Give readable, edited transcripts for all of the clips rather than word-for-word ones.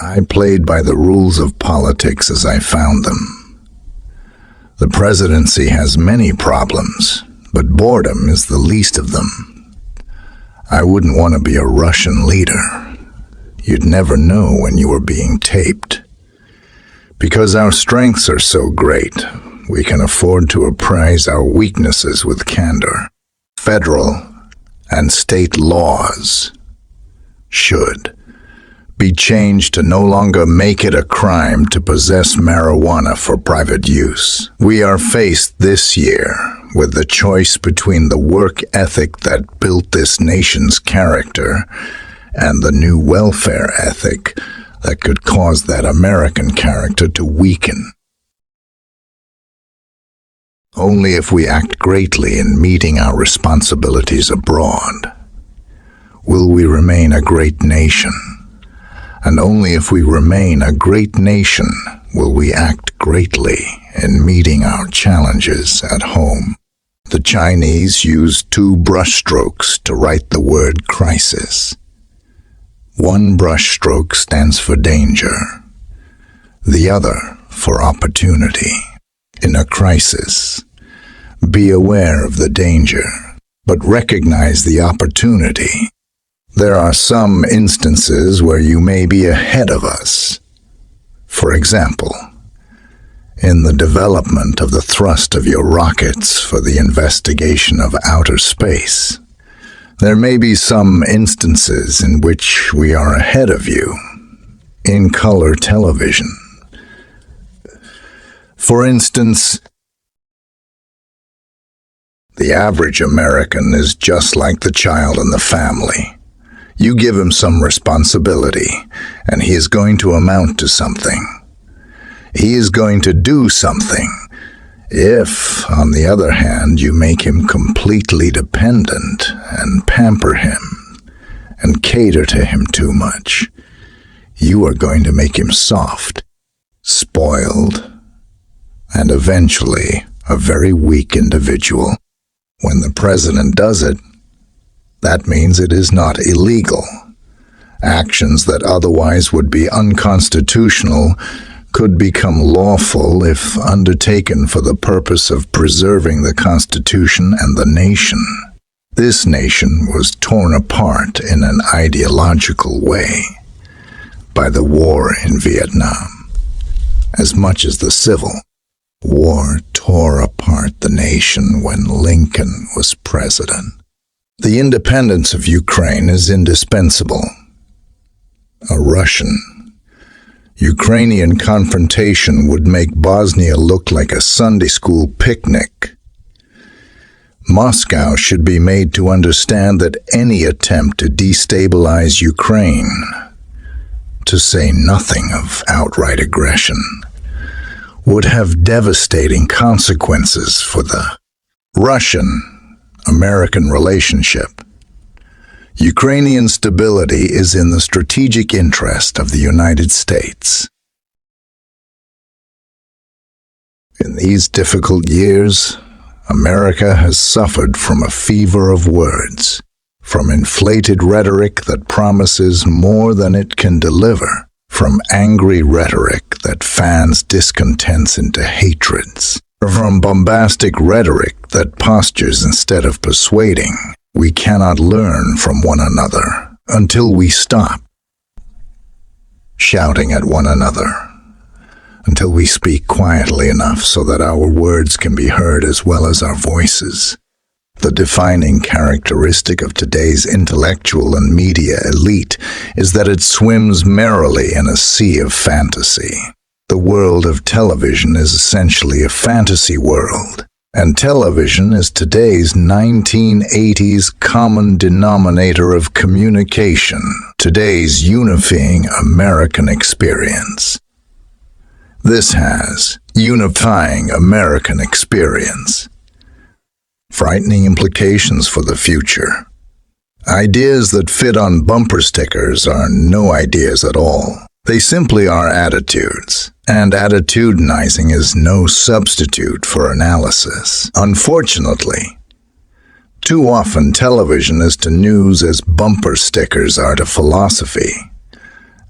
I played by the rules of politics as I found them. The presidency has many problems, but boredom is the least of them. I wouldn't want to be a Russian leader. You'd never know when you were being taped. Because our strengths are so great, we can afford to appraise our weaknesses with candor. Federal and state laws should be changed to no longer make it a crime to possess marijuana for private use. We are faced this year with the choice between the work ethic that built this nation's character and the new welfare ethic that could cause that American character to weaken. Only if we act greatly in meeting our responsibilities abroad will we remain a great nation. And only if we remain a great nation will we act greatly in meeting our challenges at home. The Chinese used 2 brushstrokes to write the word crisis. One brushstroke stands for danger, the other for opportunity. In a crisis, be aware of the danger, but recognize the opportunity. There are some instances where you may be ahead of us. For example, in the development of the thrust of your rockets for the investigation of outer space. There may be some instances in which we are ahead of you. In color television, for instance, the average American is just like the child in the family. You give him some responsibility, and he is going to amount to something. He is going to do something. If, on the other hand, you make him completely dependent and pamper him and cater to him too much, you are going to make him soft, spoiled, and eventually a very weak individual. When the president does it, that means it is not illegal. Actions that otherwise would be unconstitutional could become lawful if undertaken for the purpose of preserving the Constitution and the nation. This nation was torn apart in an ideological way by the war in Vietnam, as much as the Civil War tore apart the nation when Lincoln was president. The independence of Ukraine is indispensable. A Russian-Ukrainian confrontation would make Bosnia look like a Sunday school picnic. Moscow should be made to understand that any attempt to destabilize Ukraine, to say nothing of outright aggression, would have devastating consequences for the Russian-American relationship. Ukrainian stability is in the strategic interest of the United States. In these difficult years, America has suffered from a fever of words, from inflated rhetoric that promises more than it can deliver, from angry rhetoric that fans discontents into hatreds, from bombastic rhetoric that postures instead of persuading. We cannot learn from one another until we stop shouting at one another, until we speak quietly enough so that our words can be heard as well as our voices. The defining characteristic of today's intellectual and media elite is that it swims merrily in a sea of fantasy. The world of television is essentially a fantasy world, and television is today's 1980s common denominator of communication, today's unifying American experience. This has unifying American experience frightening implications for the future. Ideas that fit on bumper stickers are no ideas at all. They simply are attitudes, and attitudinizing is no substitute for analysis. Unfortunately, too often television is to news as bumper stickers are to philosophy,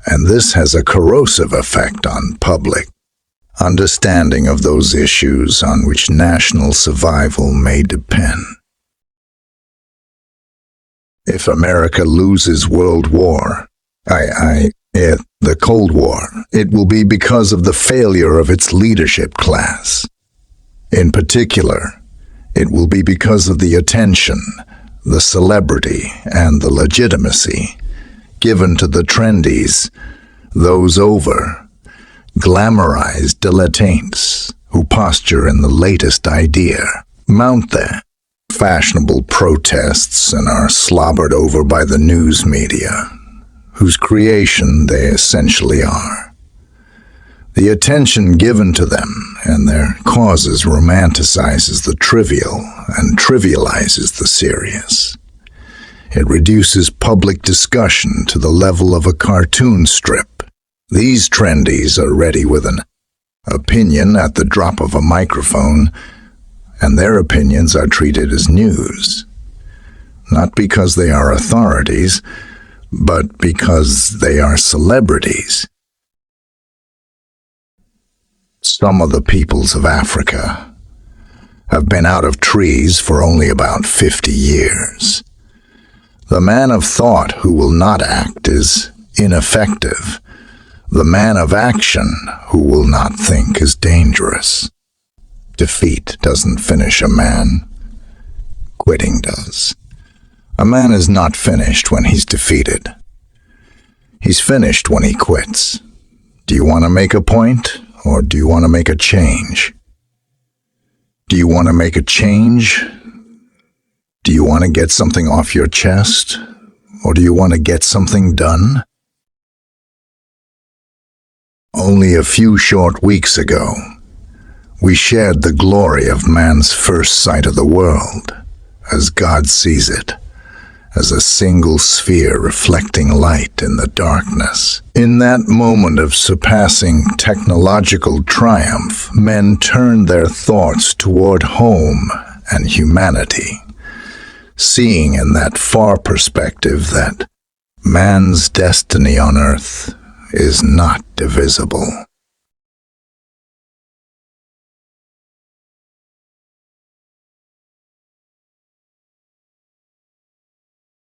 and this has a corrosive effect on public understanding of those issues on which national survival may depend. If America loses World War, the Cold War, it will be because of the failure of its leadership class. In particular, it will be because of the attention, the celebrity, and the legitimacy given to the trendies, those glamorized dilettantes who posture in the latest idea, mount their fashionable protests, and are slobbered over by the news media, whose creation they essentially are. The attention given to them and their causes romanticizes the trivial and trivializes the serious. It reduces public discussion to the level of a cartoon strip. These trendies are ready with an opinion at the drop of a microphone, and their opinions are treated as news, not because they are authorities, but because they are celebrities. Some of the peoples of Africa have been out of trees for only about 50 years. The man of thought who will not act is ineffective. The man of action who will not think is dangerous. Defeat doesn't finish a man. Quitting does. A man is not finished when he's defeated. He's finished when he quits. Do you want to make a point, or do you want to make a change? Do you want to make a change? Do you want to get something off your chest, or do you want to get something done? Only a few short weeks ago, we shared the glory of man's first sight of the world, as God sees it, as a single sphere reflecting light in the darkness. In that moment of surpassing technological triumph, men turned their thoughts toward home and humanity, seeing in that far perspective that man's destiny on earth is not divisible.